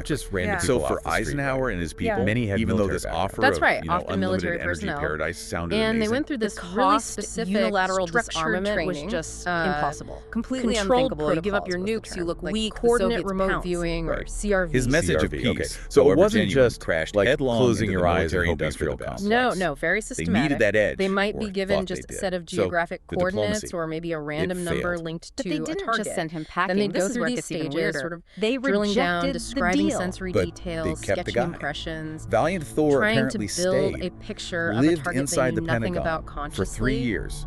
Exactly. just random Yeah. people So off for the street, Eisenhower right? and his people, Many had even though military this background. offer That's of right, you know, often unlimited military energy personnel. paradise sounded And amazing. they went through this The really cost, specific unilateral structured disarmament training, was just impossible. completely Controlled unthinkable. You give up your protocols was nukes, the you term. look Like weak. the coordinate Soviets remote pounce. viewing or Right. CRV. His message of CRV, peace. okay. So So it it wasn't wasn't just, just crashed like, headlong closing into your the eyes and military hoping for industrial the best. complex. No, very They systematic. needed that edge. They might or be given thought just they a did. set of So, geographic the coordinates diplomacy, or maybe a random number failed. linked But to they a didn't target. just send him Then packing. they'd go This is through where it these gets even stages, weirder. sort of They drilling down, rejected the describing deal. sensory But details, they kept the sketching guy. impressions, Valiant Thor trying to apparently build stayed, a picture of a lived target inside they knew the nothing Pentagon about for consciously. 3 years,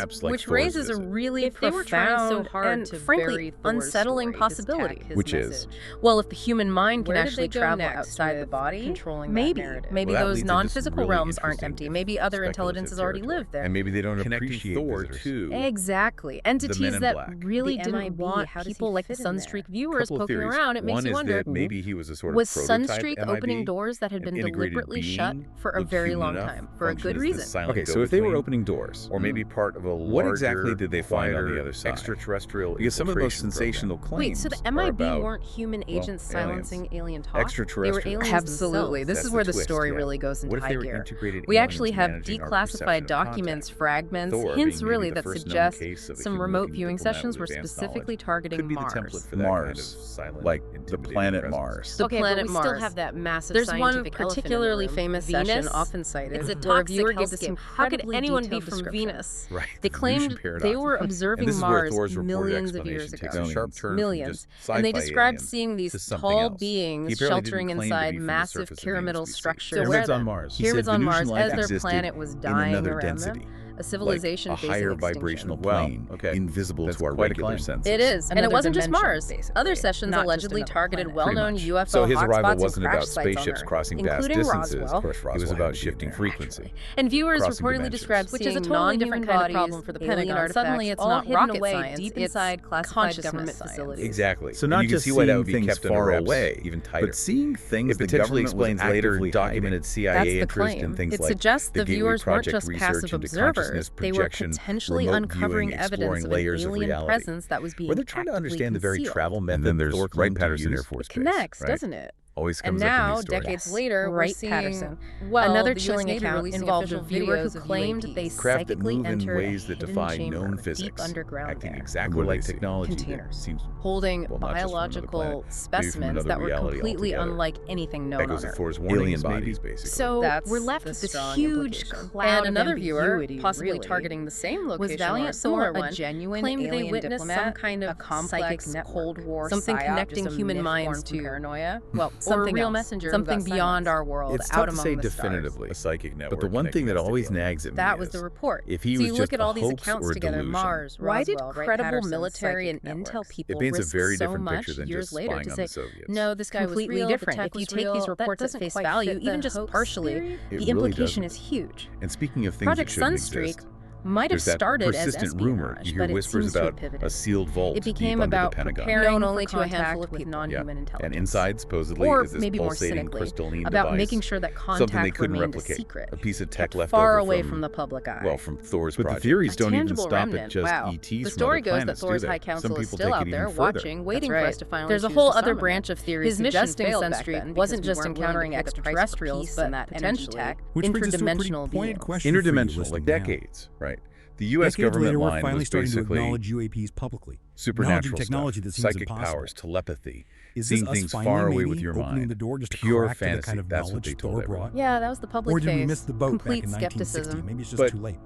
perhaps like which Thor's raises a visit. really If they were trying so profound hard and to frankly bury Thor's unsettling story, just possibility. tack his Which is? message. Well, if the human mind can Where did actually they go travel next outside the with body, controlling that maybe narrative? maybe Well, that those leads into some non-physical really realms aren't interesting empty. Maybe other speculative intelligences already territory. live there. And maybe they don't Connecting appreciate Thor visitors. to Exactly. Entities Men in that Black. really The didn't MIB, want how does he people like the fit in there? Sunstreak viewers Couple of poking theories. around. It makes One you is wonder, that maybe he was a sort of was prototype Sunstreak MIB, opening doors that had an been integrated deliberately shut being, for a looked very human long enough, time, for a functioned good as this reason? silent Okay, so if they were go-between, opening doors, or maybe part of a what larger, exactly did they find on the quieter other side? extraterrestrial Because some of the most infiltration sensational program. Wait, claims so the are MIB about weren't human agents aliens. silencing alien talk? They were Extraterrestrial. aliens Absolutely. themselves. This That's is the where the twist, story yeah. really goes into What if high they were gear. integrated We aliens actually have managing our declassified perception of documents, contact? fragments, Thor hints being really maybe the that first known suggest case of a some human-looking remote viewing diplomat sessions with were advanced specifically knowledge. targeting Could be the Mars. template for that Mars, kind of silent, like the intimidating planet presence. Mars. The Okay, planet but we Mars. still have that massive There's one scientific elephant in the particularly room. famous Venus, session often cited it's a where a toxic viewer gives this hellscape. How could incredibly incredibly anyone be detailed from description. Venus? Right. They the claimed Venusian paradox. they were And observing this is where Mars Thor's reported millions of explanation years takes ago. a sharp turn Millions. from And they just described sci-fi seeing aliens to these something tall else. beings He apparently sheltering didn't claim to inside be from the massive surface of Venus pyramidal BC. structures. So Pyramids where on then? Mars. He Pyramids said on Mars Venusian life as their existed planet was in dying another around density, them. A civilization like a facing higher extinction. vibrational Wow, plane, okay. invisible That's to our quite a regular claim. senses. It is, and it Another wasn't just dimension, Mars. basically. Other sessions Not just allegedly another targeted planet. well-known Pretty UFO much. So his hotspots arrival and wasn't crash about sites on spaceships Earth, crossing vast including distances. Roswell. Of course, It was Roswell about had to be shifting there, frequency. actually. And viewers Crossing reportedly dimensions. described Which is a seeing totally different kind of non-human problem for the bodies, alien Pentagon. Suddenly, artifacts, it's all not hidden rocket away science. deep It's inside classified consciousness government science. facilities. Exactly. So And not you can just see why that would seeing be things kept under far wraps away, even tighter. but seeing things It the potentially government was explains later actively documented hiding. CIA That's the interest claim. in things It like suggests the Gateway viewers weren't Project just research passive into observers. consciousness They were projection, potentially remote uncovering viewing, evidence exploring of an layers of alien reality. presence that was being Were they trying to actively understand the very concealed. travel And method then there's Thor Wright claimed to Patterson use? Air Force It Base, connects, right? doesn't it? Always And comes up in now, these stories. decades later, we're Wright seeing Patterson. another the US chilling Navy account releasing involved a official viewer who videos of claimed UAPs. they Craft that psychically move in entered ways a that hidden defy chamber known deep physics, underground acting there, exactly What do like they see? technology that Containers. seems holding well, not just from another biological planet, maybe from specimens another that were reality completely altogether. unlike anything known Echoes on of Earth. Thor's alien warnings, bodies, maybe. basically. So That's we're left the with this strong huge implication. cloud And of another ambiguity, viewer, possibly really, targeting the same was location Valiant or a similar Thor one, a genuine claimed they alien witnessed diplomat, some kind a of complex psychic network, Cold War something psyop, connecting just a human myth minds born from to paranoia, well, something or a real else, messenger who something got beyond silenced. our world, It's out tough to among say the stars. definitively, A psychic network. but the one thing that connecting always us together. nags at me That was is, the report. if he so was you just look at a all these hoax accounts or a together, delusion. Mars, Why did Roswell, Wright credible Patterson's military psychic and intel networks. people It paints a risk very so different much picture than years just later spying to on say, the Soviets. No, this guy was completely real. different? The tech If you was take real. these That reports at doesn't face quite value, fit even the just hoax partially, theory. It the really implication doesn't. is huge. And speaking of things Project that shouldn't Sunstreak exist, might have there's that started as persistent rumor. espionage, You but hear it whispers seems to about have pivoted. a sealed vault It became deep under about the Pentagon. preparing Known for only to a contact handful of with people. non-human intelligence. And inside, supposedly, or is this maybe more pulsating cynically, crystalline about device, making sure that something they contact couldn't remained a replicate, secret, a piece of tech kept left far over away from, from the public eye. well, from Thor's But the project. theories A don't even tangible stop remnant. at just Wow. ETs The from story other goes that planets, do Thor's they? High Council Some is people still take out it even there further. watching, waiting That's for us right. to finally There's a choose whole to other summon branch them. of theories His mission suggesting failed back Sunstreak then wasn't because just we weren't willing encountering to pay the price for extraterrestrials, peace but and that energy potentially tech. Which brings us to a pretty interdimensional pointed beings. question for you Interdimensional, listening like now. decades, right? The U.S. Decades government later, we're line finally was starting to basically acknowledge UAPs publicly. supernatural acknowledging technology stuff, that seems psychic impossible. powers, telepathy, Is seeing this us things finally far away maybe with your opening mind. the door just to Pure crack to the fantasy. kind of That's what knowledge they Thor told brought? everyone. Yeah, that was the public Or did we face. miss the boat back Complete in 1960? skepticism. Maybe it's just But, too late.